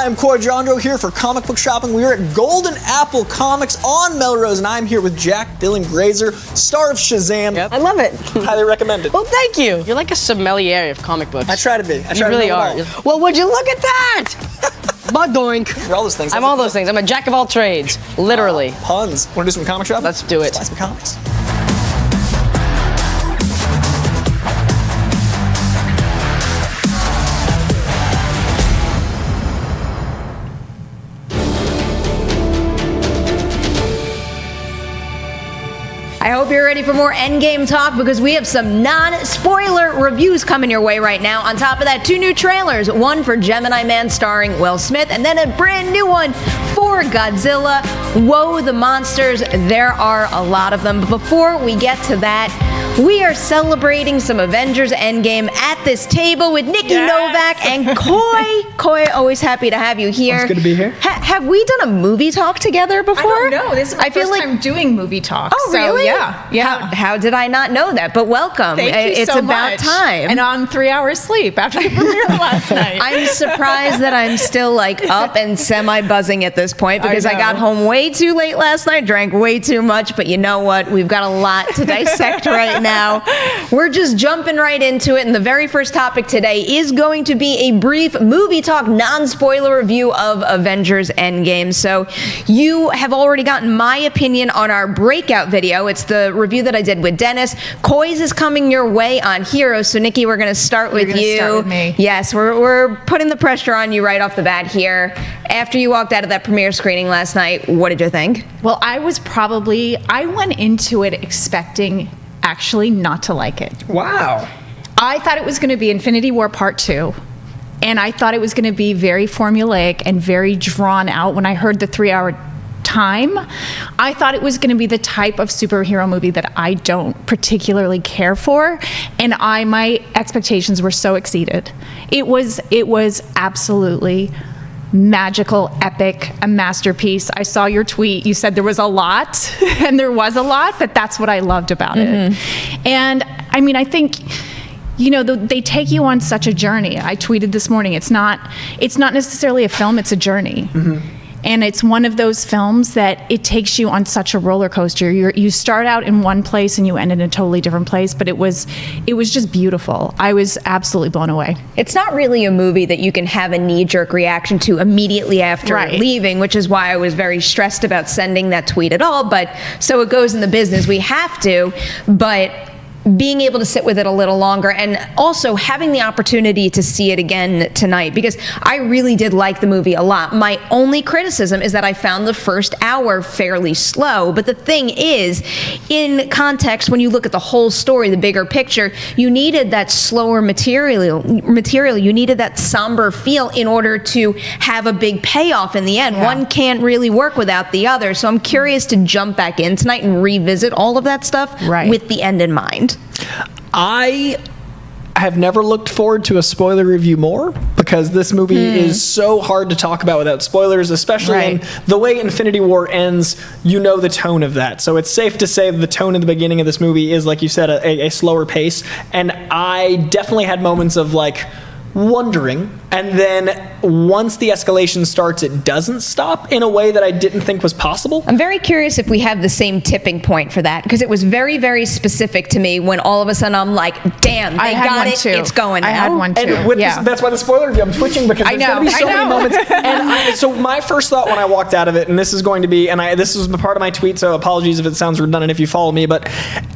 Hi, I'm Coy Jandreau here for Comic Book Shopping. We are at Golden Apple Comics on Melrose, and I'm here with Jack Dylan Grazer, star of Shazam. Yep. I love it. Highly recommended. Well, thank you. You're like a sommelier of comic books. I try to be. You really are. Well, would you look at that? Doink. You're all those things. I'm all those things. I'm a jack of all trades, literally. Puns. Want to do some comic shopping? Let's do it. Let's buy some comics. I hope you're ready for more Endgame talk because we have some non-spoiler reviews coming your way right now. On top of that, 2 new trailers, one for Gemini Man starring Will Smith, and then a brand new one for Godzilla. Whoa, the monsters. There are a lot of them. But before we get to that, we are celebrating some Avengers Endgame at this table with Nikki Novack and Coy. Coy, always happy to have you here. It's good to be here. Have we done a movie talk together before? I don't know. This is my first time doing movie talk. Oh, really? Yeah. How did I not know that? But welcome. Thank you it's so about much. time. And on 3 hours sleep after the premiere last night. I'm surprised that I'm still like up and semi-buzzing at this point because I got home way too late last night, drank way too much, but you know what? We've got a lot to dissect right now. We're just jumping right into it, and the very first topic today is going to be a brief movie talk, non-spoiler review of Avengers Endgame. So you have already gotten my opinion on our breakout video. It's the review that I did with Dennis. Coy's is coming your way on Heroes. So Nikki, we're going to start with you. Start with me. Yes, we're putting the pressure on you right off the bat here. After you walked out of that premiere screening last night, what did you think? Well, I went into it expecting actually not to like it. Wow. I thought it was going to be Infinity War Part 2. And I thought it was going to be very formulaic and very drawn out. When I heard the 3-hour time, I thought it was going to be the type of superhero movie that I don't particularly care for, and my expectations were so exceeded. It was absolutely magical, epic, a masterpiece. I saw your tweet. You said there was a lot, and there was a lot, but that's what I loved about it. And I mean, I think, you know, they take you on such a journey. I tweeted this morning. It's not necessarily a film. It's a journey. And it's one of those films that it takes you on such a roller coaster. You start out in one place and you end in a totally different place, but it was just beautiful. I was absolutely blown away. It's not really a movie that you can have a knee-jerk reaction to immediately after leaving, which is why I was very stressed about sending that tweet at all. But so it goes in the business. We have to, but being able to sit with it a little longer and also having the opportunity to see it again tonight, because I really did like the movie a lot. My only criticism is that I found the first hour fairly slow, but the thing is, in context, when you look at the whole story, the bigger picture, you needed that slower material, you needed that somber feel in order to have a big payoff in the end. One can't really work without the other, so I'm curious to jump back in tonight and revisit all of that stuff with the end in mind. I have never looked forward to a spoiler review more because this movie is so hard to talk about without spoilers, especially in the way Infinity War ends. You know the tone of that. So it's safe to say the tone in the beginning of this movie is, like you said, a slower pace. And I definitely had moments of like wondering, and then once the escalation starts, it doesn't stop in a way that I didn't think was possible. I'm very curious if we have the same tipping point for that, because it was very, very specific to me when all of a sudden I'm like, damn, they got it, it's going now. I had one too. And with this, that's why the spoiler review, I'm twitching because there's going to be so many moments. And so my first thought when I walked out of it, and this is going to be, and this was part of my tweet, so apologies if it sounds redundant if you follow me, but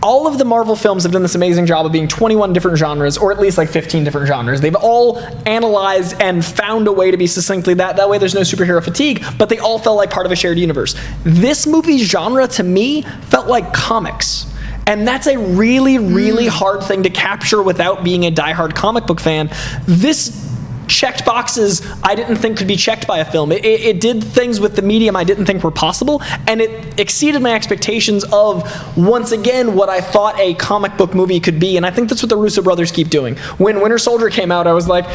all of the Marvel films have done this amazing job of being 21 different genres, or at least like 15 different genres. They've all analyzed and found a way to be succinctly that way there's no superhero fatigue, but they all felt like part of a shared universe. This movie's genre to me felt like comics. And that's a really, really hard thing to capture without being a diehard comic book fan. This checked boxes I didn't think could be checked by a film. It did things with the medium I didn't think were possible, and it exceeded my expectations of, once again, what I thought a comic book movie could be. And I think that's what the Russo brothers keep doing. When Winter Soldier came out, I was like,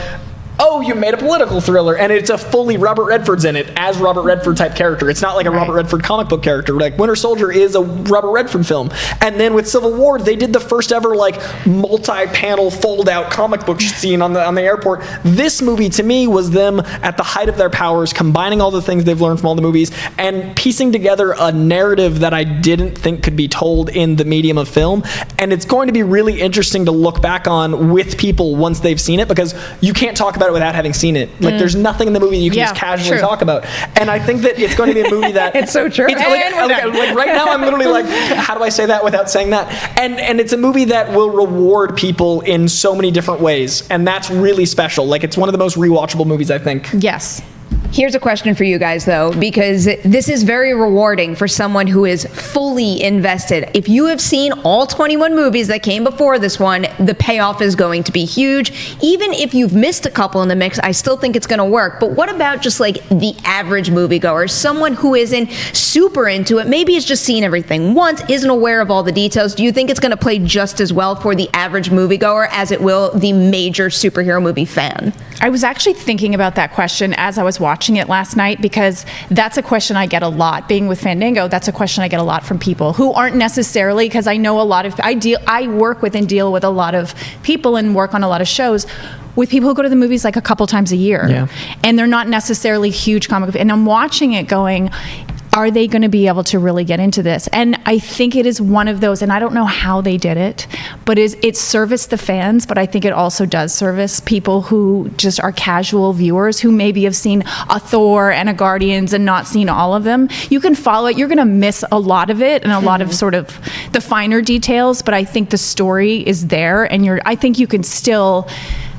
oh, you made a political thriller, and it's a fully Robert Redford's in it as Robert Redford type character. It's not like a Robert Redford comic book character. Like Winter Soldier is a Robert Redford film. And then with Civil War, they did the first ever like multi-panel fold-out comic book scene on the airport. This movie to me was them at the height of their powers, combining all the things they've learned from all the movies and piecing together a narrative that I didn't think could be told in the medium of film. And it's going to be really interesting to look back on with people once they've seen it, because you can't talk about it without having seen it. Like there's nothing in the movie you can just casually talk about. And I think that it's going to be a movie that it's so true. It's like right now I'm literally like, how do I say that without saying that? And it's a movie that will reward people in so many different ways, and that's really special. Like it's one of the most rewatchable movies, I think. Yes. Here's a question for you guys, though, because this is very rewarding for someone who is fully invested. If you have seen all 21 movies that came before this one, the payoff is going to be huge. Even if you've missed a couple in the mix, I still think it's going to work. But what about just like the average moviegoer, someone who isn't super into it, maybe has just seen everything once, isn't aware of all the details? Do you think it's going to play just as well for the average moviegoer as it will the major superhero movie fan? I was actually thinking about that question as I was watching it last night, because that's a question I get a lot. Being with Fandango, that's a question I get a lot from people who aren't necessarily, because I know a lot of, I work with and deal with a lot of people and work on a lot of shows with people who go to the movies like a couple times a year. And they're not necessarily huge comic, and I'm watching it going, are they going to be able to really get into this? And I think it is one of those, and I don't know how they did it, but it serviced the fans, but I think it also does service people who just are casual viewers who maybe have seen a Thor and a Guardians and not seen all of them. You can follow it. You're going to miss a lot of it and a lot of sort of the finer details, but I think the story is there, and I think you can still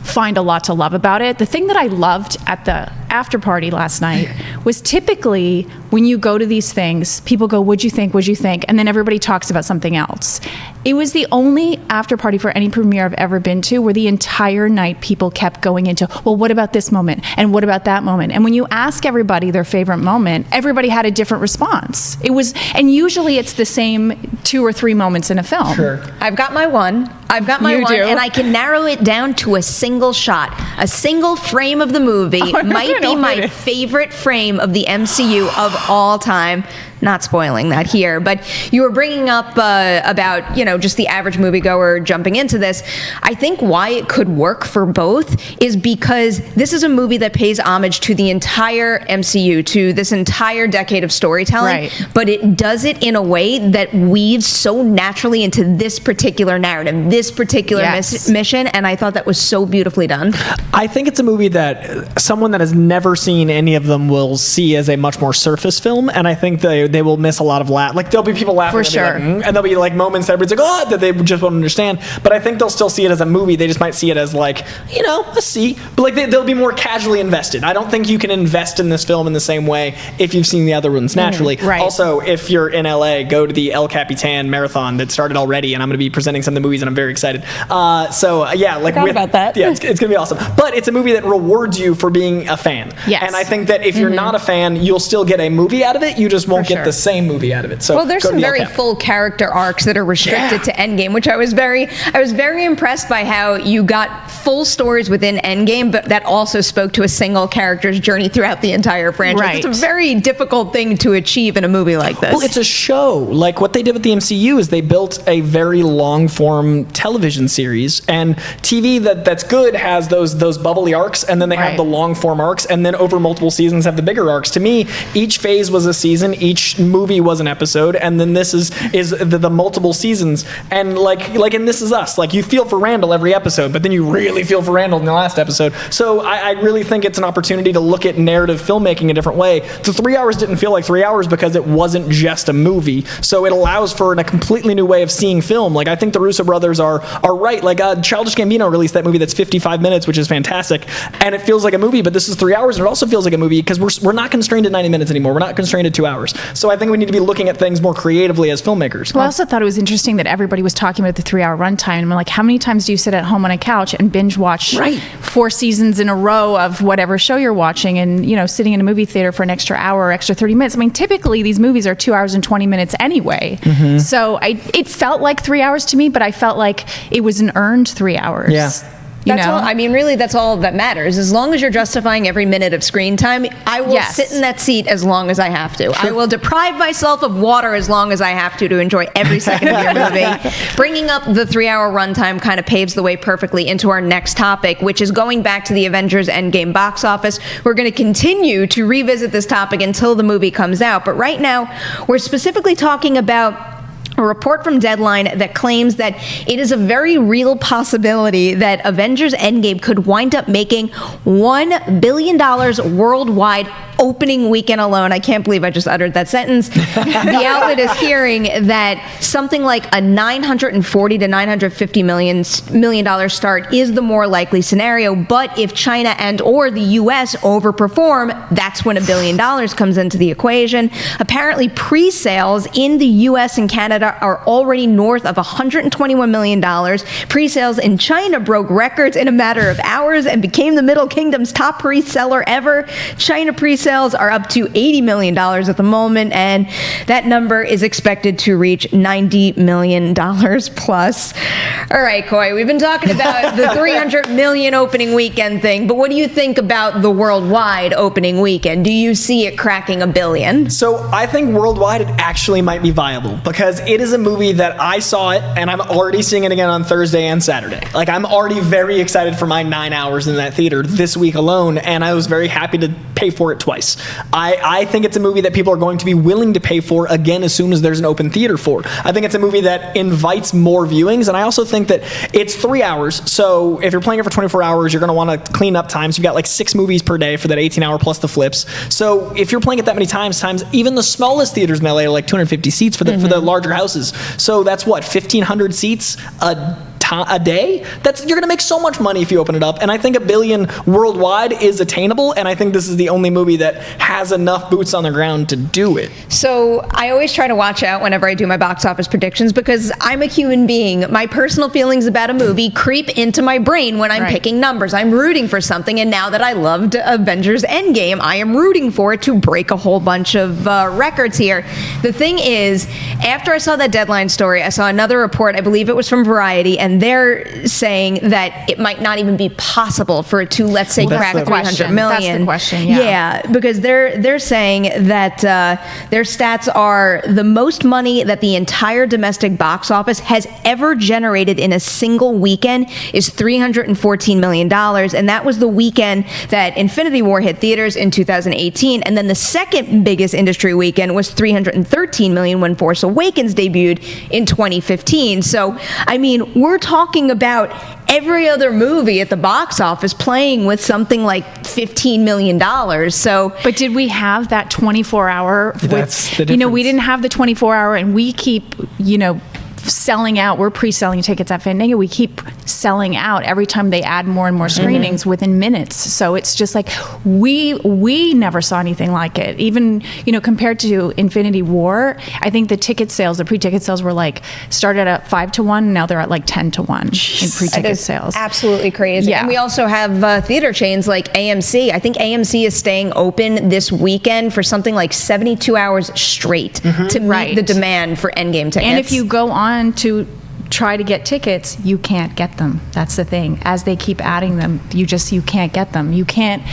find a lot to love about it. The thing that I loved at the after party last night was typically when you go to these things, people go, what'd you think? What'd you think? And then everybody talks about something else. It was the only after party for any premiere I've ever been to where the entire night people kept going into, well, what about this moment? And what about that moment? And when you ask everybody their favorite moment, everybody had a different response. And usually it's the same 2 or 3 moments in a film. Sure. I've got my one. And I can narrow it down to a single shot, a single frame of the movie. Might be my favorite frame of the MCU of all time. Not spoiling that here, but you were bringing up about, just the average moviegoer jumping into this. I think why it could work for both is because this is a movie that pays homage to the entire MCU, to this entire decade of storytelling, but it does it in a way that weaves so naturally into this particular narrative, this particular mission, and I thought that was so beautifully done. I think it's a movie that someone that has never seen any of them will see as a much more surface film, and I think they will miss a lot of like there'll be people laughing for sure, and there'll be like moments that everybody's like, oh, that they just won't understand. But I think they'll still see it as a movie. They just might see it as like, a C. But like they'll be more casually invested. I don't think you can invest in this film in the same way if you've seen the other ones naturally. Also, if you're in LA, go to the El Capitan marathon that started already, and I'm going to be presenting some of the movies, and I'm very excited. About that. Yeah, it's going to be awesome. But it's a movie that rewards you for being a fan. Yes. And I think that if you're not a fan, you'll still get a movie out of it. You just won't get the same movie out of it. So well, there's some very full character arcs that are restricted to Endgame, which I was very impressed by how you got full stories within Endgame, but that also spoke to a single character's journey throughout the entire franchise. It's a very difficult thing to achieve in a movie like this. Well, it's a show. Like what they did with the MCU is they built a very long form television series, and TV that's good has those bubbly arcs, and then they have the long form arcs, and then over multiple seasons have the bigger arcs. To me, each phase was a season, each movie was an episode, and then this is the multiple seasons. And like in This Is Us, like you feel for Randall every episode, but then you really feel for Randall in the last episode. So I really think it's an opportunity to look at narrative filmmaking a different way. The 3 hours didn't feel like 3 hours because it wasn't just a movie. So it allows for a completely new way of seeing film. Like I think the Russo brothers are right. Like Childish Gambino released that movie that's 55 minutes, which is fantastic, and it feels like a movie, but this is 3 hours, and it also feels like a movie because we're not constrained to 90 minutes anymore. We're not constrained to 2 hours. So I think we need to be looking at things more creatively as filmmakers. Well, I also thought it was interesting that everybody was talking about the 3 hour runtime. And I'm like, how many times do you sit at home on a couch and binge watch 4 seasons in a row of whatever show you're watching, and sitting in a movie theater for an extra hour or extra 30 minutes? I mean, typically these movies are 2 hours and 20 minutes anyway. So it felt like 3 hours to me, but I felt like it was an earned 3 hours. Yeah. That's all, I mean, really, that's all that matters. As long as you're justifying every minute of screen time, I will sit in that seat as long as I have to. I will deprive myself of water as long as I have to enjoy every second of your movie. Bringing up the 3-hour runtime kind of paves the way perfectly into our next topic, which is going back to the Avengers Endgame box office. We're going to continue to revisit this topic until the movie comes out. But right now, we're specifically talking about a report from Deadline that claims that it is a very real possibility that Avengers Endgame could wind up making $1 billion worldwide opening weekend alone. I can't believe I just uttered that sentence. The outlet is hearing that something like a $940 to $950 million start is the more likely scenario. But if China and or the U.S. overperform, that's when $1 billion comes into the equation. Apparently, pre-sales in the U.S. and Canada are already north of $121 million. Pre-sales in China broke records in a matter of hours and became the Middle Kingdom's top pre-seller ever. China pre-sales are up to $80 million at the moment, and that number is expected to reach $90 million plus. All right, Coy, we've been talking about the $300 million opening weekend thing, but what do you think about the worldwide opening weekend? Do you see it cracking $1 billion? So I think worldwide it actually might be viable, because it is a movie that I saw it and I'm already seeing it again on Thursday and Saturday. Like, I'm already very excited for my 9 hours in that theater this week alone, and I was very happy to pay for it twice. I think it's a movie that people are going to be willing to pay for again as soon as there's an open theater for. I think it's a movie that invites more viewings, and I also think that it's 3 hours, so if you're playing it for 24 hours, you're going to want to clean up times. You've got like 6 movies per day for that 18-hour plus the flips. So if you're playing it that many times even the smallest theaters in LA are like 250 seats for the larger houses. So that's what, 1,500 seats a day? You're going to make so much money if you open it up, and I think $1 billion worldwide is attainable, and I think this is the only movie that has enough boots on the ground to do it. So I always try to watch out whenever I do my box office predictions, because I'm a human being. My personal feelings about a movie creep into my brain when I'm picking numbers. I'm rooting for something, and now that I loved Avengers Endgame, I am rooting for it to break a whole bunch of records here. The thing is, after I saw that Deadline story, I saw another report, I believe it was from Variety, and they're saying that it might not even be possible for it to, let's say, crack $300 million. That's the question, yeah, because they're saying that their stats are the most money that the entire domestic box office has ever generated in a single weekend is $314 million, and that was the weekend that Infinity War hit theaters in 2018, and then the second biggest industry weekend was $313 million when Force Awakens debuted in 2015. So, I mean, we're talking about every other movie at the box office playing with something like $15 million. So, but did we have that 24-hour? That's the difference. We didn't have the 24-hour, and we keep, selling out. We're pre-selling tickets at Fandango. We keep selling out every time they add more and more screenings within minutes. So it's just like we never saw anything like it. Even compared to Infinity War, I think the pre-ticket sales were like started at 5 to 1. Now they're at like 10 to 1 in pre-ticket sales. Absolutely crazy. Yeah. And we also have theater chains like AMC. I think AMC is staying open this weekend for something like 72 hours straight to meet the demand for Endgame tickets. And if you go on to try to get tickets, you can't get them. That's the thing. As they keep adding them, you can't get them. You can't.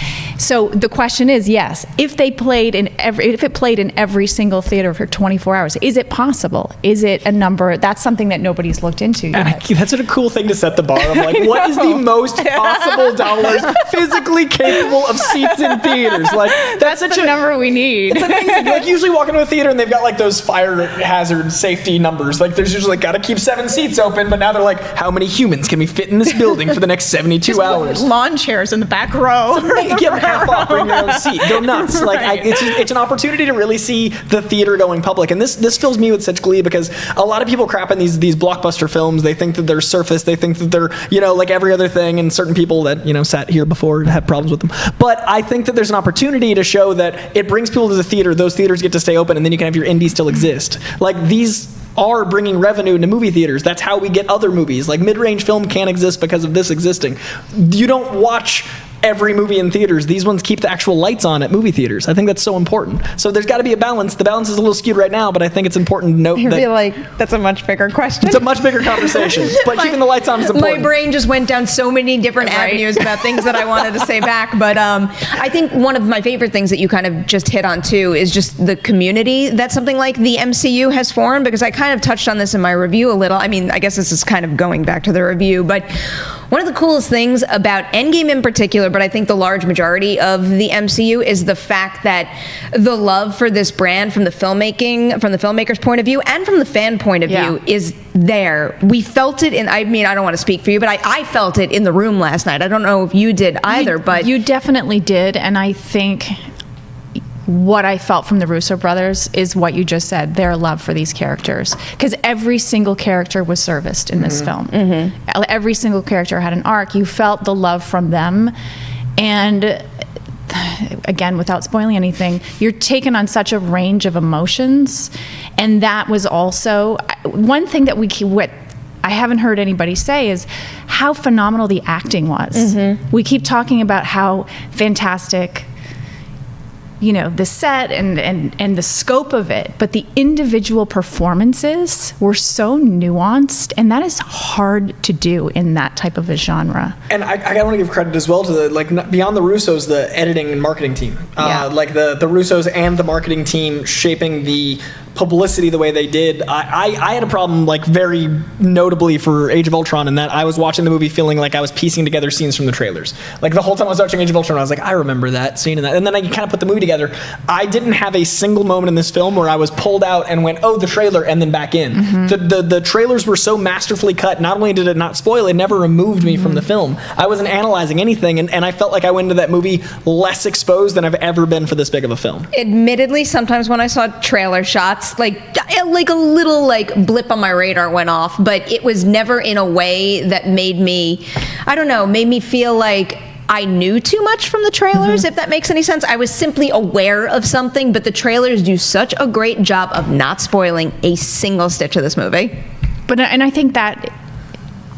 So the question is, yes, if it played in every single theater for 24 hours, is it possible? Is it a number? That's something that nobody's looked into yet. That's a cool thing to set the bar of, like, what is the most possible dollars physically capable of seats in theaters? Like, that's such the number we need. It's amazing. You usually walk into a theater and they've got like those fire hazard safety numbers. Like, there's usually got to keep 7 seats open, but now they're like, how many humans can we fit in this building for the next 72 hours? Lawn chairs in the back row. Give half off, bring your own seat, go nuts. Like, it's an opportunity to really see the theater going public, and this fills me with such glee, because a lot of people crap on these blockbuster films. They think that they're surface, they think that they're like every other thing, and certain people that sat here before have problems with them. But I think that there's an opportunity to show that it brings people to the theater. Those theaters get to stay open, and then you can have your indie still exist. Like, these are bringing revenue into movie theaters. That's how we get other movies. Like, mid-range film can't exist because of this existing. You don't watch every movie in theaters. These ones keep the actual lights on at movie theaters. I think that's so important. So there's got to be a balance. The balance is a little skewed right now, but I think it's important to note I that feel like that's a much bigger question. it's a much bigger conversation. But keeping the lights on is important. My brain just went down so many different avenues about things that I wanted to say back. But I think one of my favorite things that you kind of just hit on too is just the community that something like the MCU has formed, because I kind of touched on this in my review a little. I mean, I guess this is kind of going back to the review, but one of the coolest things about Endgame in particular, but I think the large majority of the MCU, is the fact that the love for this brand from the filmmaker's point of view and from the fan point of view is there. We felt it in, I mean, I don't want to speak for you, but I felt it in the room last night. I don't know if you did either, but you definitely did. And I think what I felt from the Russo brothers is what you just said, their love for these characters. Because every single character was serviced in this film. Every single character had an arc. You felt the love from them. And again, without spoiling anything, you're taken on such a range of emotions. And that was also one thing that I haven't heard anybody say is how phenomenal the acting was. We keep talking about how fantastic, you know, the set and the scope of it, but the individual performances were so nuanced, and that is hard to do in that type of a genre. And I want to give credit as well to beyond the Russos, the editing and marketing team. Like the Russos and the marketing team shaping the publicity the way they did. I had a problem, like, very notably for Age of Ultron, in that I was watching the movie feeling like I was piecing together scenes from the trailers. Like, the whole time I was watching Age of Ultron, I was like, I remember that scene and that. And then I kind of put the movie together. I didn't have a single moment in this film where I was pulled out and went, oh, the trailer, and then back in. The trailers were so masterfully cut. Not only did it not spoil, it never removed me from the film. I wasn't analyzing anything, and I felt like I went into that movie less exposed than I've ever been for this big of a film. Admittedly, sometimes when I saw trailer shots, like a little like blip on my radar went off, but it was never in a way that made me feel like I knew too much from the trailers, if that makes any sense. I was simply aware of something, but the trailers do such a great job of not spoiling a single stitch of this movie. And I think that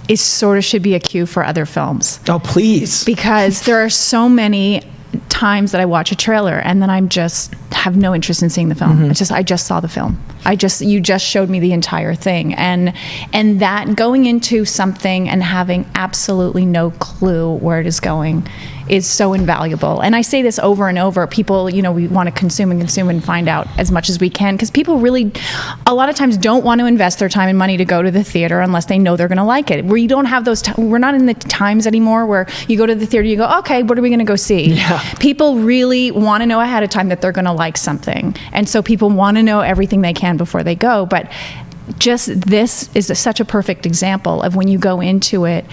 is sort of should be a cue for other films. Oh, please. Because there are so many times that I watch a trailer and then I'm just have no interest in seeing the film. I just saw the film. You just showed me the entire thing, and that going into something and having absolutely no clue where it is going is so invaluable. And I say this over and over. People, we want to consume and find out as much as we can, because people really, a lot of times, don't want to invest their time and money to go to the theater unless they know they're going to like it. Where you don't have those, we're not in the times anymore where you go to the theater, you go, okay, what are we going to go see? Yeah. People really want to know ahead of time that they're going to like something. And so people want to know everything they can before they go. But just this is such a perfect example of when you go into it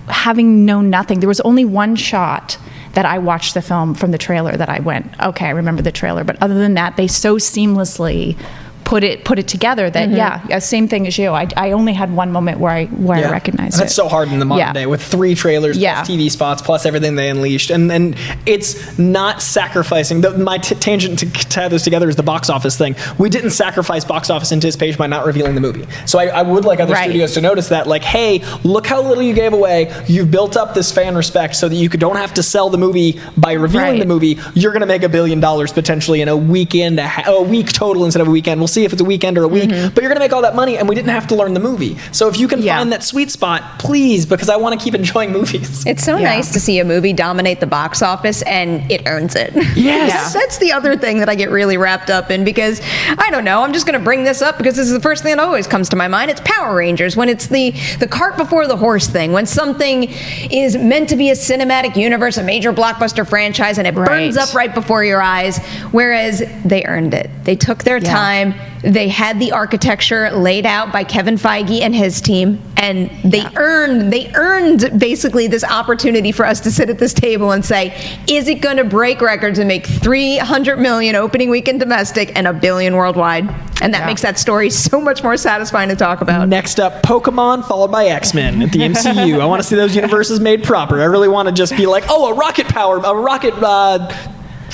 having known nothing. There was only one shot that I watched the film from the trailer that I went, okay, I remember the trailer. But other than that, they so seamlessly put it together that same thing as you. I only had one moment where I recognized it. That's so hard in the modern day with 3 trailers, plus TV spots, plus everything they unleashed, and it's not sacrificing. My tangent to tie this together is the box office thing. We didn't sacrifice box office anticipation by not revealing the movie. So I would like other studios to notice that, like, hey, look how little you gave away. You've built up this fan respect so that you don't have to sell the movie by revealing the movie. You're going to make $1 billion potentially in a weekend, a week total instead of a weekend. We'll see if it's a weekend or a week, but you're going to make all that money, and we didn't have to learn the movie. So if you can find that sweet spot, please, because I want to keep enjoying movies. It's so nice to see a movie dominate the box office, and it earns it. Yes. That's the other thing that I get really wrapped up in, because I don't know, I'm just going to bring this up because this is the first thing that always comes to my mind. It's Power Rangers, when it's the cart before the horse thing, when something is meant to be a cinematic universe, a major blockbuster franchise, and it burns up right before your eyes, whereas they earned it. They took their time. They had the architecture laid out by Kevin Feige and his team, and they earned basically this opportunity for us to sit at this table and say, is it going to break records and make $300 million opening weekend domestic and $1 billion worldwide? And that makes that story so much more satisfying to talk about. Next up, Pokemon, followed by X-Men at the MCU. I want to see those universes made proper. I really want to just be like, oh, a rocket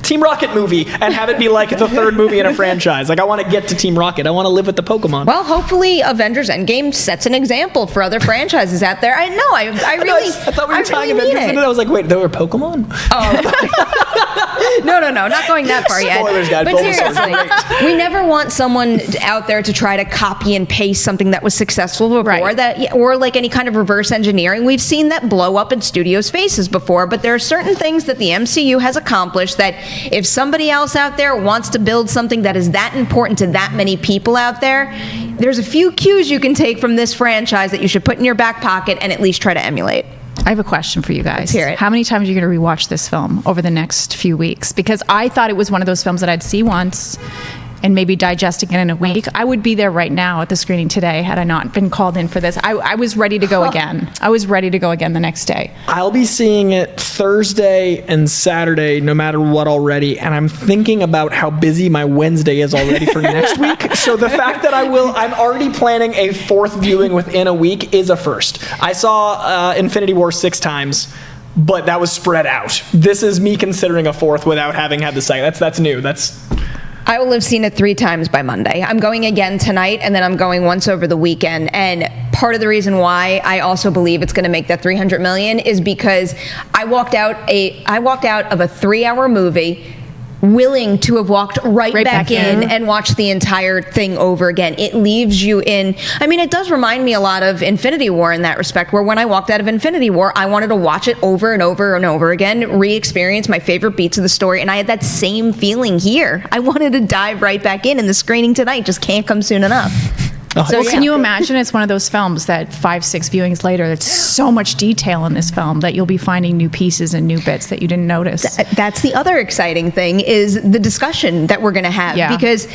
Team Rocket movie and have it be like the third movie in a franchise. Like, I want to get to Team Rocket. I want to live with the Pokemon. Well, hopefully Avengers Endgame sets an example for other franchises out there. I thought we were talking Avengers and I was like, wait, there were Pokemon? Oh. No, not going that far yet. Spoilers, guys. But seriously, we never want someone out there to try to copy and paste something that was successful before, or like any kind of reverse engineering. We've seen that blow up in studios' faces before, but there are certain things that the MCU has accomplished that if somebody else out there wants to build something that is that important to that many people out there, there's a few cues you can take from this franchise that you should put in your back pocket and at least try to emulate. I have a question for you guys. Let's hear it. How many times are you going to rewatch this film over the next few weeks? Because I thought it was one of those films that I'd see once and maybe digesting it in a week. I would be there right now at the screening today had I not been called in for this. I was ready to go again. I was ready to go again the next day. I'll be seeing it Thursday and Saturday, no matter what already, and I'm thinking about how busy my Wednesday is already for next week. So the fact that I'm already planning a fourth viewing within a week is a first. I saw Infinity War 6 times, but that was spread out. This is me considering a fourth without having had the second. That's new. I will have seen it 3 times by Monday. I'm going again tonight, and then I'm going once over the weekend. And part of the reason why I also believe it's going to make that $300 million is because I walked out of a 3-hour movie willing to have walked right back in and watched the entire thing over again. It leaves you in, I mean, it does remind me a lot of Infinity War in that respect, where when I walked out of Infinity War, I wanted to watch it over and over and over again, re-experience my favorite beats of the story, and I had that same feeling here. I wanted to dive right back in, and the screening tonight just can't come soon enough. So can you imagine it's one of those films that 5-6 viewings later, there's so much detail in this film that you'll be finding new pieces and new bits that you didn't notice. That's the other exciting thing is the discussion that we're going to have. Yeah. Because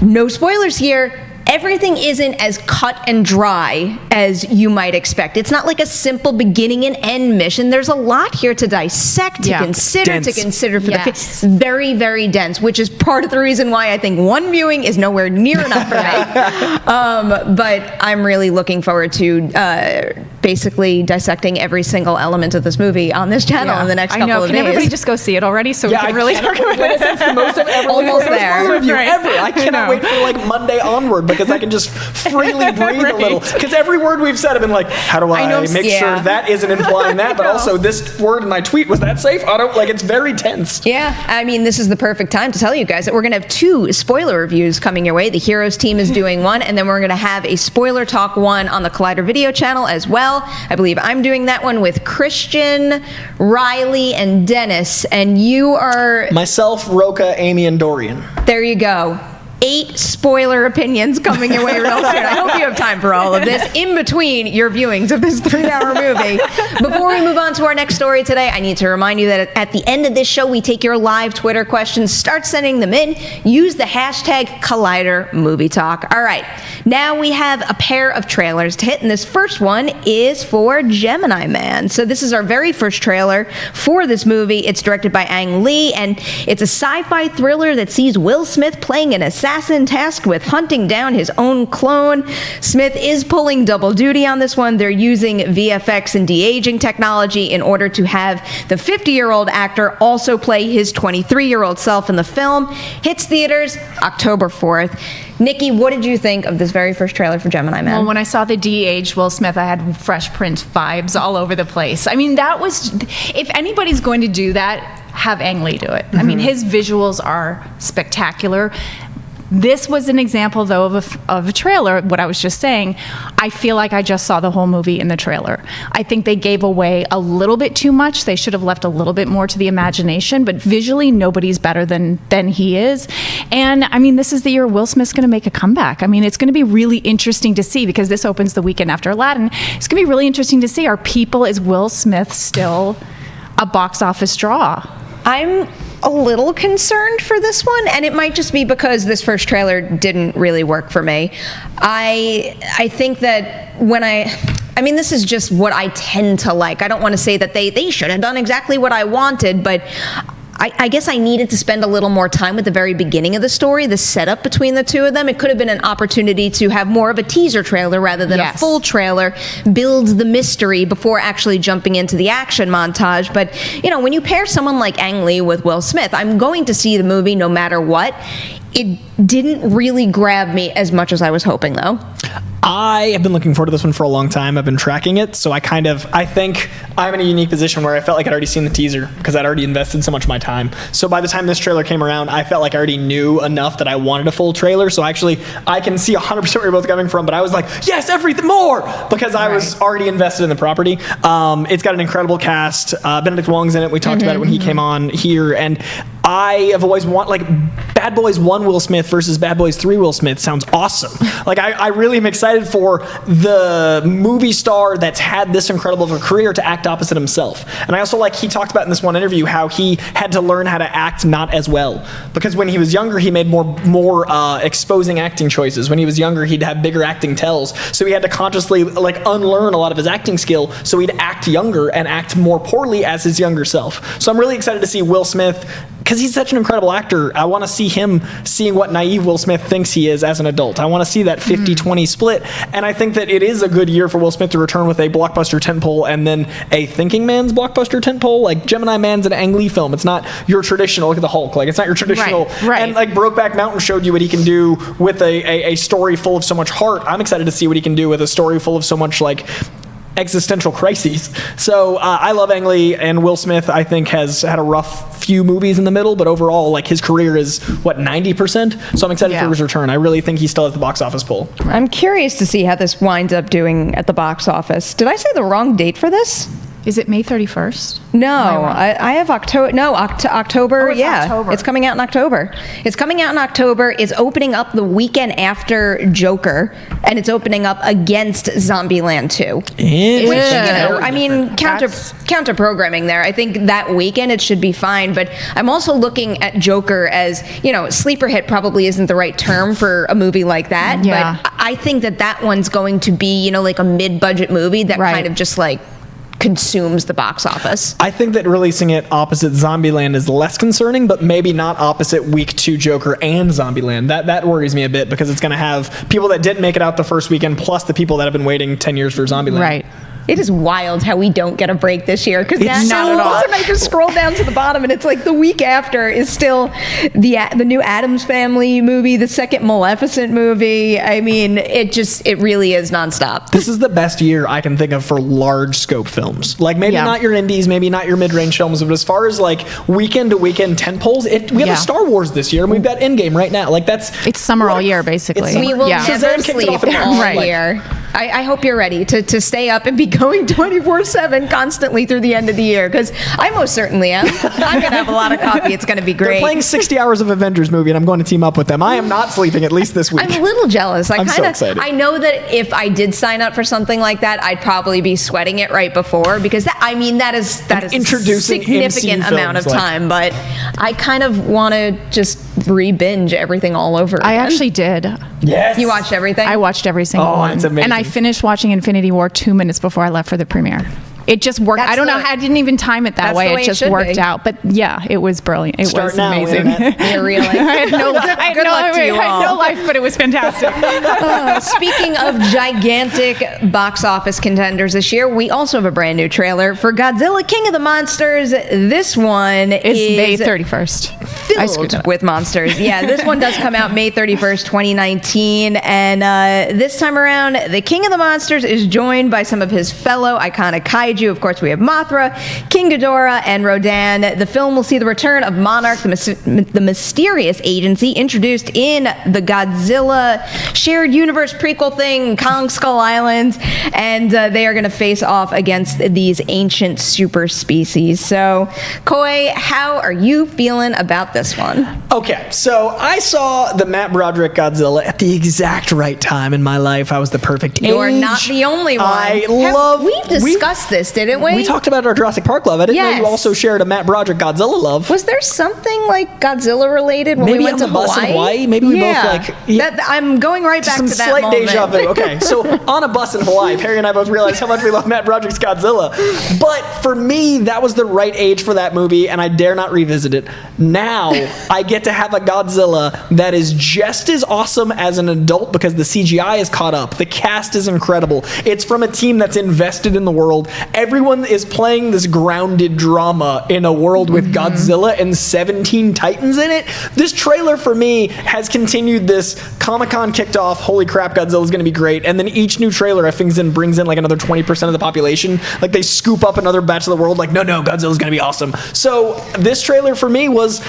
no spoilers here. Everything isn't as cut and dry as you might expect. It's not like a simple beginning and end mission. There's a lot here to dissect, to consider, for the very, very dense, which is part of the reason why I think one viewing is nowhere near enough for me. But I'm really looking forward to basically dissecting every single element of this movie on this channel in the next couple of days. Can everybody just go see it already so we can really talk about it? That's the most I've ever Almost there. Review ever. I cannot wait for like Monday onward because I can just freely breathe a little. Because every word we've said, I've been like, how do I make sure that isn't implying that? But also, this word in my tweet, was that safe? It's very tense. Yeah, I mean, this is the perfect time to tell you guys that we're going to have 2 spoiler reviews coming your way. The Heroes team is doing one, and then we're going to have a Spoiler Talk one on the Collider video channel as well. I believe I'm doing that one with Christian, Riley, and Dennis, and you are... Myself, Roka, Amy, and Dorian. There you go. 8 spoiler opinions coming your way real soon. I hope you have time for all of this in between your viewings of this 3-hour movie. Before we move on to our next story today, I need to remind you that at the end of this show, we take your live Twitter questions. Start sending them in. Use the hashtag #ColliderMovieTalk. All right. Now we have a pair of trailers to hit, and this first one is for Gemini Man. So this is our very first trailer for this movie. It's directed by Ang Lee, and it's a sci-fi thriller that sees Will Smith playing an assassin tasked with hunting down his own clone. Smith is pulling double duty on this one. They're using VFX and de-aging technology in order to have the 50-year-old actor also play his 23-year-old self in the film. Hits theaters October 4th. Nikki, what did you think of this very first trailer for Gemini Man? Well, when I saw the de-aged Will Smith, I had Fresh Prince vibes all over the place. I mean, that was, if anybody's going to do that, have Ang Lee do it. I mean, his visuals are spectacular. This was an example, though, of a trailer, what I was just saying. I feel like I just saw the whole movie in the trailer. I think they gave away a little bit too much. They should have left a little bit more to the imagination, but visually, nobody's better than he is. And, I mean, this is the year Will Smith's going to make a comeback. I mean, it's going to be really interesting to see, because this opens the weekend after Aladdin. It's going to be really interesting to see, is Will Smith still a box office draw? I'm a little concerned for this one, and it might just be because this first trailer didn't really work for me. I think that when I mean, this is just what I tend to like. I don't want to say that they should have done exactly what I wanted, but I guess I needed to spend a little more time at the very beginning of the story, the setup between the two of them. It could have been an opportunity to have more of a teaser trailer rather than a full trailer, build the mystery before actually jumping into the action montage. But, when you pair someone like Ang Lee with Will Smith, I'm going to see the movie no matter what. It didn't really grab me as much as I was hoping, though. I have been looking forward to this one for a long time. I've been tracking it, so I think I'm in a unique position where I felt like I'd already seen the teaser because I'd already invested so much of my time. So by the time this trailer came around, I felt like I already knew enough that I wanted a full trailer. So actually, I can see 100% where you're both coming from, but I was like, yes, everything more, because I was already invested in the property. It's got an incredible cast. Benedict Wong's in it. We talked about it when he came on here, and I have always Bad Boys 1 Will Smith versus Bad Boys 3 Will Smith sounds awesome. I really am excited for the movie star that's had this incredible of a career to act opposite himself. And I also he talked about in this one interview how he had to learn how to act not as well. Because when he was younger, he made more exposing acting choices. When he was younger, he'd have bigger acting tells. So he had to consciously unlearn a lot of his acting skill so he'd act younger and act more poorly as his younger self. So I'm really excited to see Will Smith, because he's such an incredible actor. I want to see him seeing what naive Will Smith thinks he is as an adult. I want to see that 50-20 split. And I think that it is a good year for Will Smith to return with a blockbuster tentpole and then a thinking man's blockbuster tentpole. Gemini Man's an Ang Lee film. It's not your traditional, look at the Hulk. It's not your traditional. Right. And Brokeback Mountain showed you what he can do with a story full of so much heart. I'm excited to see what he can do with a story full of so much existential crises. So I love Ang Lee, and Will Smith I think has had a rough few movies in the middle, but overall his career is 90%. So I'm excited for his return. I really think he still has the box office pull. I'm curious to see how this winds up doing at the box office. Did I say the wrong date for this? Is it May 31st? No, I have October. No, October. October. It's coming out in October. It's opening up the weekend after Joker, and it's opening up against Zombieland 2. Which, counter programming there. I think that weekend it should be fine, but I'm also looking at Joker as, sleeper hit probably isn't the right term for a movie like that, but I think that one's going to be, a mid-budget movie that kind of just consumes the box office. I think that releasing it opposite Zombieland is less concerning, but maybe not opposite week 2 Joker and Zombieland. That worries me a bit, because it's going to have people that didn't make it out the first weekend plus the people that have been waiting 10 years for Zombieland. Right. It is wild how we don't get a break this year, because not at all. I just scroll down to the bottom and it's the week after is still the new Addams Family movie, the second Maleficent movie. I mean, it really is nonstop. This is the best year I can think of for large scope films. Maybe not your indies, maybe not your mid-range films, but as far as weekend to weekend tentpoles, we have a Star Wars this year, and we've got Endgame right now. It's summer all year, basically. We will never sleep all year. I hope you're ready to stay up and be going 24/7 constantly through the end of the year, because I most certainly am. I'm going to have a lot of coffee. It's going to be great. They're playing 60 hours of Avengers movie, and I'm going to team up with them. I am not sleeping at least this week. I'm a little jealous. I'm so excited. I know that if I did sign up for something like that, I'd probably be sweating it right before, because that is introducing a significant MCU amount of time. But I kind of want to just re-binge everything all over again. I actually did. Yes. You watched everything? I watched every single one. It's amazing. And I finished watching Infinity War 2 minutes before I left for the premiere. It just worked. I don't know how I didn't even time it that way. It just worked out. But yeah, it was brilliant. It was amazing. Yeah, really. I had no life, but it was fantastic. Speaking of gigantic box office contenders this year, we also have a brand new trailer for Godzilla King of the Monsters. This one is May 31st. Filled with monsters. Yeah, this one does come out May 31st, 2019. And this time around, the King of the Monsters is joined by some of his fellow iconic kaiju. Of course, we have Mothra, King Ghidorah, and Rodan. The film will see the return of Monarch, the mysterious agency introduced in the Godzilla shared universe prequel thing, Kong Skull Island, and they are going to face off against these ancient super species. So, Coy, how are you feeling about this one? Okay, so I saw the Matt Broderick Godzilla at the exact right time in my life. I was the perfect age. You're not the only one. We've discussed this this, didn't we? We talked about our Jurassic Park love. I didn't know Yes. you also shared a Matt Broderick Godzilla love. Was there something like Godzilla related when Maybe we went on to the bus Hawaii? in Hawaii? Maybe we both like... I'm going right back some to that slight moment. deja vu. Okay, so on a bus in Hawaii, Perri and I both realized how much we love Matt Broderick's Godzilla. But for me, that was the right age for that movie, and I dare not revisit it. Now, I get to have a Godzilla that is just as awesome as an adult because the CGI is caught up. The cast is incredible. It's from a team that's invested in the world. Everyone is playing this grounded drama in a world with Godzilla and 17 Titans in it. This trailer for me has continued this. Comic-Con kicked off, holy crap, Godzilla's gonna be great, and then each new trailer I think brings in like another 20% of the population. Like they scoop up another batch of the world like, no, Godzilla's gonna be awesome. So this trailer for me was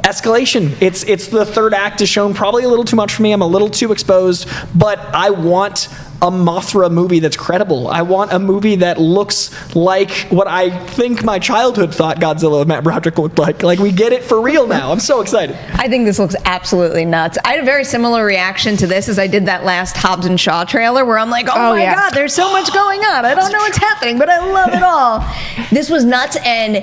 escalation. It's the third act is shown probably a little too much for me. I'm a little too exposed, but I want a Mothra movie that's credible. I want a movie that looks like what I think my childhood thought Godzilla with Matt Broderick looked like. Like we get it for real now. I'm so excited. I think this looks absolutely nuts. I had a very similar reaction to this as I did that last Hobbs and Shaw trailer where I'm like, oh my God, there's so much going on. I don't know what's happening, but I love it all. This was nuts. And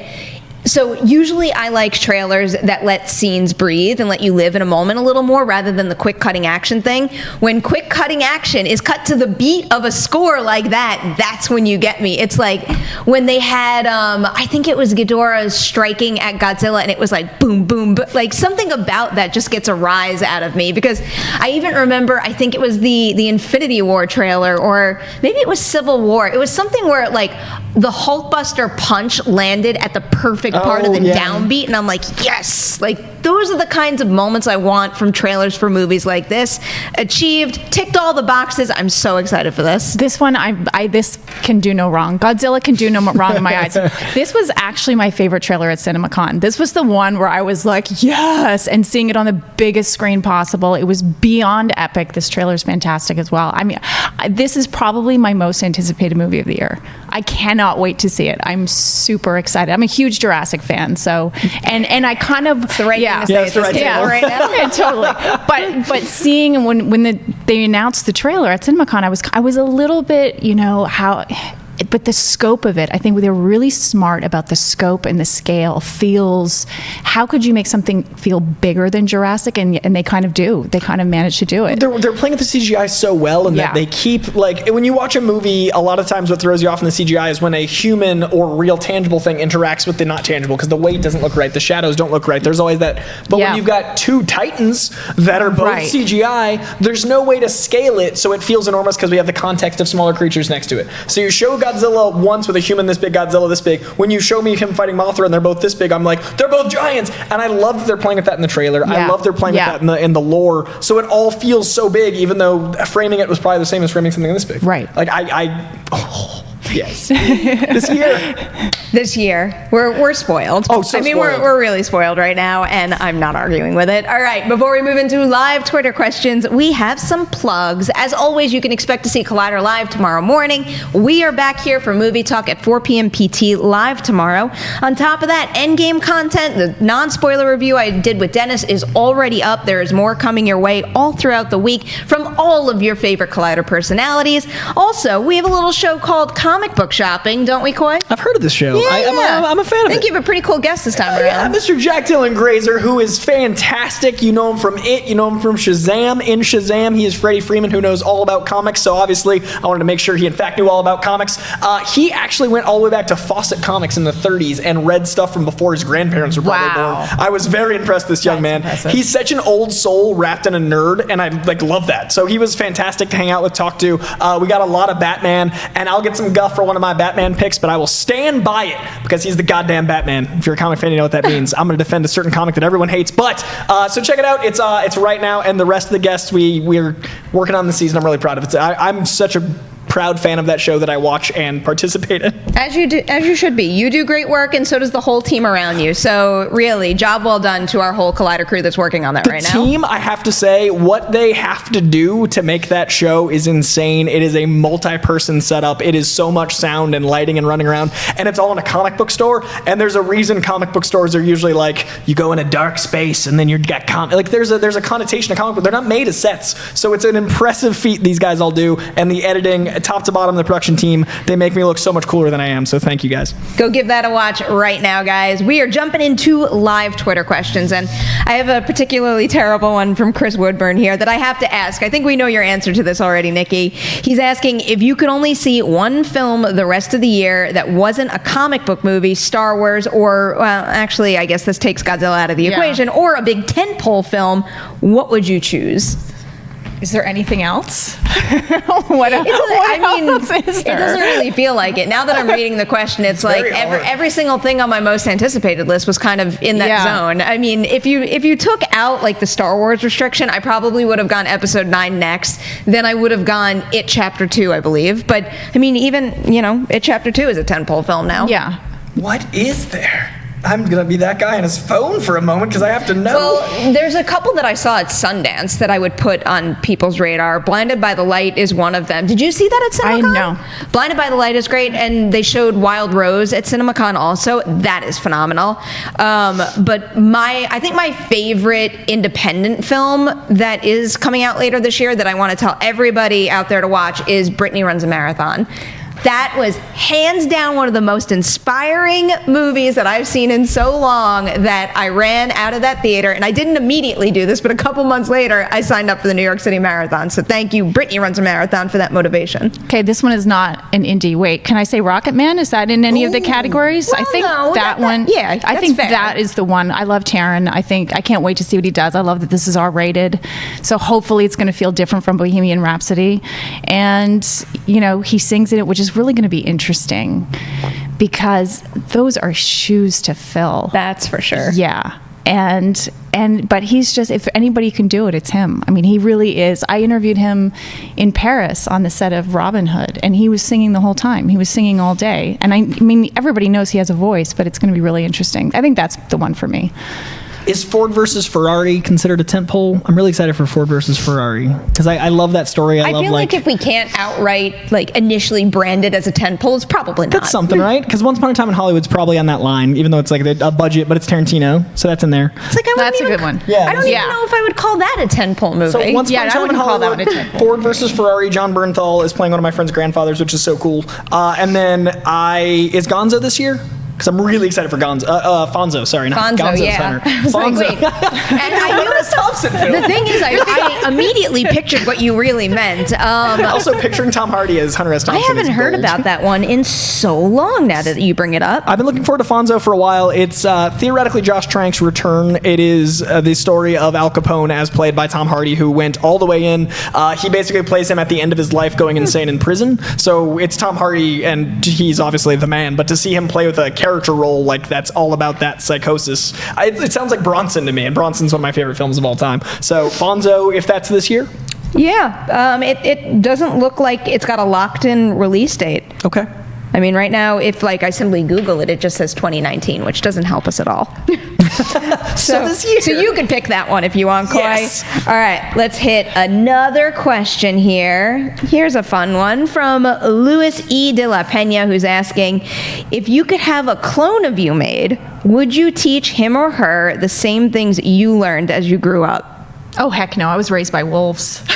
so usually I like trailers that let scenes breathe and let you live in a moment a little more rather than the quick cutting action thing. When quick cutting action is cut to the beat of a score like that, that's when you get me. It's like when they had, I think it was Ghidorah striking at Godzilla and it was like boom, boom, boom. Like something about that just gets a rise out of me because I even remember, I think it was the Infinity War trailer or maybe it was Civil War. It was something where like the Hulkbuster punch landed at the perfect part of the downbeat and I'm like, yes, like those are the kinds of moments I want from trailers for movies like this. Achieved, ticked all the boxes. I'm so excited for this. This one, this can do no wrong. Godzilla can do no wrong in my eyes. This was actually my favorite trailer at CinemaCon. This was the one where I was like, yes, and seeing it on the biggest screen possible. It was beyond epic. This trailer is fantastic as well. I mean, this is probably my most anticipated movie of the year. I cannot wait to see it. I'm super excited. I'm a huge Jurassic fan, so and I kind of it's the right thing to say it's the right table right now. Yeah, totally. But seeing when they announced the trailer at CinemaCon, I was a little bit, but the scope of it, I think they're really smart about the scope and the scale. How could you make something feel bigger than Jurassic? And they kind of do. They kind of manage to do it. They're playing with the CGI so well, and that they keep, like, when you watch a movie, a lot of times what throws you off in the CGI is when a human or real tangible thing interacts with the not tangible, because the weight doesn't look right, the shadows don't look right. There's always that. But when you've got two Titans that are both CGI, there's no way to scale it so it feels enormous because we have the context of smaller creatures next to it. So you show Godzilla once with a human this big, Godzilla this big. When you show me him fighting Mothra and they're both this big, I'm like, they're both giants. And I love that they're playing with that in the trailer. I love they're playing with that in the lore. So it all feels so big, even though framing it was probably the same as framing something this big. Right. Like yes. This year, we're spoiled. Oh, so I mean, spoiled. we're really spoiled right now, and I'm not arguing with it. All right, before we move into live Twitter questions, we have some plugs. As always, you can expect to see Collider live tomorrow morning. We are back here for Movie Talk at 4 p.m. PT live tomorrow. On top of that, Endgame content, the non-spoiler review I did with Dennis is already up. There is more coming your way all throughout the week from all of your favorite Collider personalities. Also, we have a little show called Comic Book Shopping, don't we, Coy? I've heard of this show. I'm a fan of it. I think you have a pretty cool guest this time around. Yeah, Mr. Jack Dylan Grazer, who is fantastic. You know him from It. You know him from Shazam. In Shazam, he is Freddie Freeman, who knows all about comics. So obviously, I wanted to make sure he in fact knew all about comics. He actually went all the way back to Fawcett Comics in the 30s and read stuff from before his grandparents were probably born. I was very impressed with this young man. Impressive. He's such an old soul wrapped in a nerd, and I love that. So he was fantastic to hang out with, talk to. We got a lot of Batman, and I'll get some guff for one of my Batman picks, but I will stand by it because he's the goddamn Batman. If you're a comic fan, you know what that means. I'm going to defend a certain comic that everyone hates, but so check it out. It's right now, and the rest of the guests we're working on the season. I'm really proud of it. I'm such a proud fan of that show that I watch and participate in. As you should be. You do great work, and so does the whole team around you. So really, job well done to our whole Collider crew that's working on that right now. The team, I have to say, what they have to do to make that show is insane. It is a multi-person setup. It is so much sound and lighting and running around, and it's all in a comic book store. And there's a reason comic book stores are usually like, you go in a dark space and then you got there's a connotation of comic book. They're not made as sets, so it's an impressive feat these guys all do, and the editing top to bottom, the production team, they make me look so much cooler than I am. So thank you guys. Go give that a watch right now, guys. We are jumping into live Twitter questions, and I have a particularly terrible one from Chris Woodburn here that I have to ask. I think we know your answer to this already, Nikki. He's asking if you could only see one film the rest of the year that wasn't a comic book movie, Star Wars, or, well, actually, I guess this takes Godzilla out of the equation, or a big tentpole film, what would you choose? Is there anything else? What else is there? It doesn't really feel like it. Now that I'm reading the question, it's like every single thing on my most anticipated list was kind of in that zone. I mean, if you took out like the Star Wars restriction, I probably would have gone Episode 9 next. Then I would have gone It Chapter 2, I believe. But I mean, even It Chapter 2 is a tentpole film now. Yeah. What is there? I'm going to be that guy on his phone for a moment because I have to know. Well, there's a couple that I saw at Sundance that I would put on people's radar. Blinded by the Light is one of them. Did you see that at CinemaCon? I know. Blinded by the Light is great, and they showed Wild Rose at CinemaCon also. That is phenomenal. But I think my favorite independent film that is coming out later this year that I want to tell everybody out there to watch is Brittany Runs a Marathon. That was hands down one of the most inspiring movies that I've seen in so long that I ran out of that theater. And I didn't immediately do this, but a couple months later, I signed up for the New York City Marathon. So thank you, Brittany Runs a Marathon, for that motivation. Okay, this one is not an indie. Wait, can I say Rocket Man? Is that in any of the categories? Well, I think no, that one. Yeah, I think fair. that is the one. I love Taron. I can't wait to see what he does. I love that this is R-rated. So hopefully it's going to feel different from Bohemian Rhapsody. And, he sings in it, which is really going to be interesting because those are shoes to fill. That's for sure. Yeah. But he's just, if anybody can do it, it's him. I mean, he really is. I interviewed him in Paris on the set of Robin Hood, and he was singing the whole time. He was singing all day. And I mean, everybody knows he has a voice, but it's going to be really interesting. I think that's the one for me. Is Ford versus Ferrari considered a tentpole? I'm really excited for Ford versus Ferrari because I love that story. I feel like if we can't outright initially brand it as a tentpole, it's probably not. That's something, right? Because Once Upon a Time in Hollywood's probably on that line, even though it's like a budget, but it's Tarantino, so that's in there. It's like that's a good one. Yeah, I don't even know if I would call that a tentpole movie. So Once Upon a Time in call that one a Hollywood, tentpole. Ford versus Ferrari. John Bernthal is playing one of my friend's grandfathers, which is so cool. And then is Gonzo this year? Because I'm really excited for Fonzo. Sorry, not Fonzo, Gonzo yeah. Center. I was Fonzo. like, wait. And I knew the thing is, I immediately pictured what you really meant. Also picturing Tom Hardy as Hunter S. I Thompson. haven't heard about that one in so long now that you bring it up. I've been looking forward to Fonzo for a while. It's theoretically Josh Trank's return. It is the story of Al Capone as played by Tom Hardy, who went all the way in. He basically plays him at the end of his life going insane in prison. So it's Tom Hardy, and he's obviously the man. But to see him play with a character role like that's all about that psychosis, it sounds like Bronson to me, and Bronson's one of my favorite films of all time. So Fonzo, if that's this year? Yeah, it doesn't look like it's got a locked-in release date. Okay. I mean, right now, if I simply Google it, it just says 2019, which doesn't help us at all. So this year. So you could pick that one if you want, Coy. Yes. All right, let's hit another question here. Here's a fun one from Luis E. de la Pena, who's asking, if you could have a clone of you made, would you teach him or her the same things you learned as you grew up? Oh, heck no. I was raised by wolves. I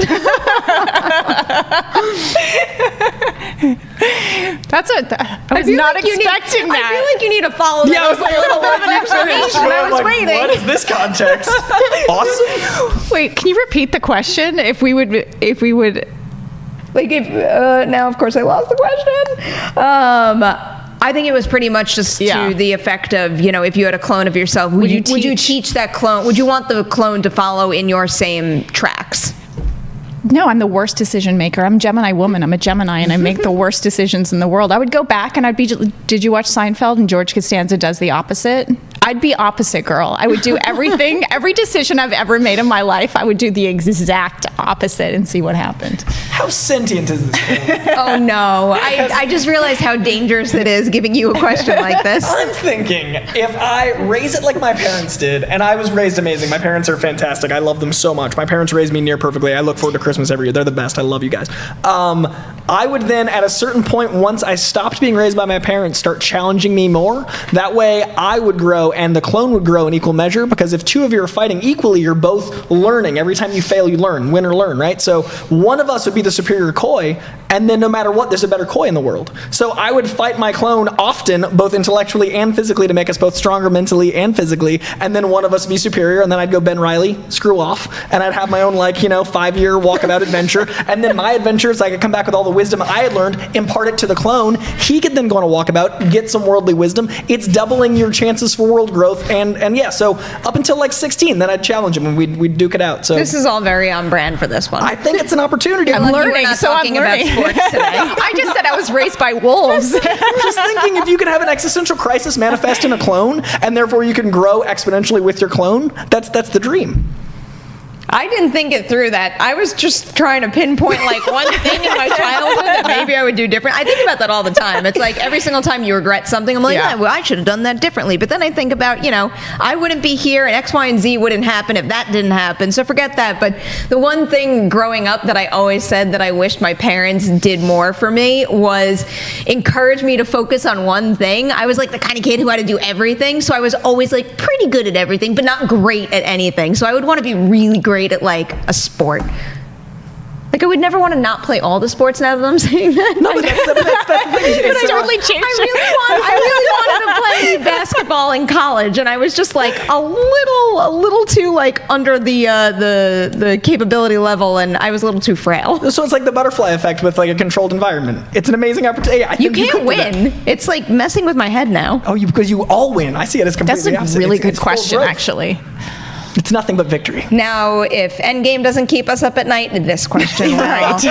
was not expecting that. I feel like you need to follow that. Yeah, I was like, a little bit of an explanation. I was waiting. What is this context? Awesome. Wait, can you repeat the question? If we would Like, if now, of course, I lost the question. I think it was pretty much just to the effect of, if you had a clone of yourself, would you teach that clone? Would you want the clone to follow in your same tracks? No, I'm the worst decision maker. I'm a Gemini woman. I'm a Gemini, and I make the worst decisions in the world. I would go back and I'd be, did you watch Seinfeld and George Costanza does the opposite? I'd be opposite girl. I would do everything, every decision I've ever made in my life, I would do the exact opposite and see what happened. How sentient is this thing? Oh, no. I just realized how dangerous it is giving you a question like this. I'm thinking, if I raise it like my parents did, and I was raised amazing. My parents are fantastic. I love them so much. My parents raised me near perfectly. I look forward to Christmas every year. They're the best. I love you guys. I would then, at a certain point, once I stopped being raised by my parents, start challenging me more. That way, I would grow and the clone would grow in equal measure, because if two of you are fighting equally, you're both learning. Every time you fail, you learn. Win or learn, right? So one of us would be the superior Coy, and then no matter what, there's a better Coy in the world. So I would fight my clone often, both intellectually and physically, to make us both stronger mentally and physically, and then one of us be superior, and then I'd go Ben Reilly, screw off, and I'd have my own, 5-year walkabout adventure, and then my adventures, I could come back with all the wisdom I had learned, impart it to the clone. He could then go on a walkabout, get some worldly wisdom. It's doubling your chances for world growth, and yeah, so up until 16, then I'd challenge him, and we'd duke it out. So this is all very on brand for this one. I think it's an opportunity. I'm learning, so I'm learning. About sports today. I just said I was raised by wolves. I'm just thinking, if you can have an existential crisis manifest in a clone, and therefore you can grow exponentially with your clone, that's the dream. I didn't think it through that. I was just trying to pinpoint one thing in my childhood that maybe I would do different. I think about that all the time. It's like every single time you regret something, I'm like, yeah, well, I should have done that differently. But then I think about, I wouldn't be here and X, Y, and Z wouldn't happen if that didn't happen. So forget that. But the one thing growing up that I always said that I wished my parents did more for me was encourage me to focus on one thing. I was the kind of kid who had to do everything. So I was always pretty good at everything, but not great at anything. So I would want to be really great at a sport. I would never want to not play all the sports now that I'm saying that. No, but that's the thing. It's totally changed. I really wanted to play basketball in college, and I was just a little too under the capability level, and I was a little too frail. So it's like the butterfly effect with a controlled environment. It's an amazing opportunity. I think you can't win. It's like messing with my head now. Oh, because you all win. I see it as completely opposite. That's a really good question, actually. It's nothing but victory. Now, if Endgame doesn't keep us up at night, this question will. Right.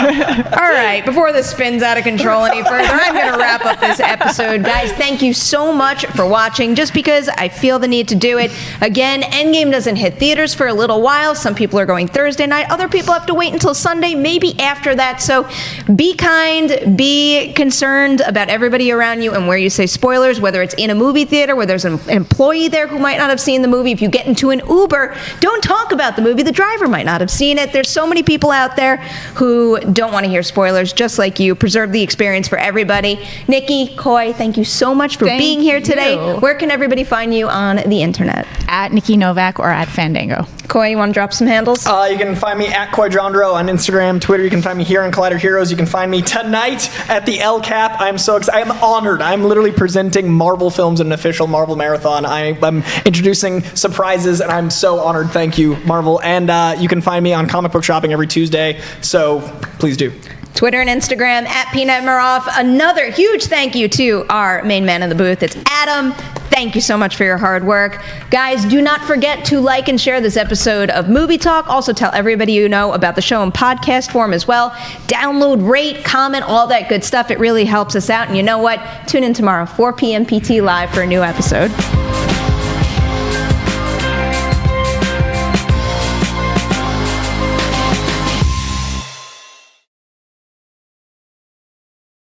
All right, before this spins out of control any further, I'm going to wrap up this episode. Guys, thank you so much for watching, just because I feel the need to do it. Again, Endgame doesn't hit theaters for a little while. Some people are going Thursday night. Other people have to wait until Sunday, maybe after that. So be kind, be concerned about everybody around you and where you say spoilers, whether it's in a movie theater, where there's an employee there who might not have seen the movie. If you get into an Uber, don't talk about the movie. The driver might not have seen it. There's so many people out there who don't want to hear spoilers, just like you. Preserve the experience for everybody. Nikki, Coy, thank you so much for being here today. Where can everybody find you on the internet? At Nikki Novack or at Fandango. Coy, you want to drop some handles? You can find me at Coy Jandreau on Instagram, Twitter. You can find me here on Collider Heroes. You can find me tonight at the El Cap. I'm so excited. I'm honored. I'm literally presenting Marvel films in an official Marvel marathon. I'm introducing surprises, and I'm so honored. Thank you, Marvel. And you can find me on Comic Book Shopping every Tuesday, so please do. Twitter and Instagram at Perri Nemiroff. Another huge thank you to our main man in the booth. It's Adam. Thank you so much for your hard work. Guys, do not forget to like and share this episode of Movie Talk. Also tell everybody you know about the show in podcast form as well. Download, rate, comment, all that good stuff. It really helps us out. And you know what? Tune in tomorrow, 4 p.m. PT Live for a new episode.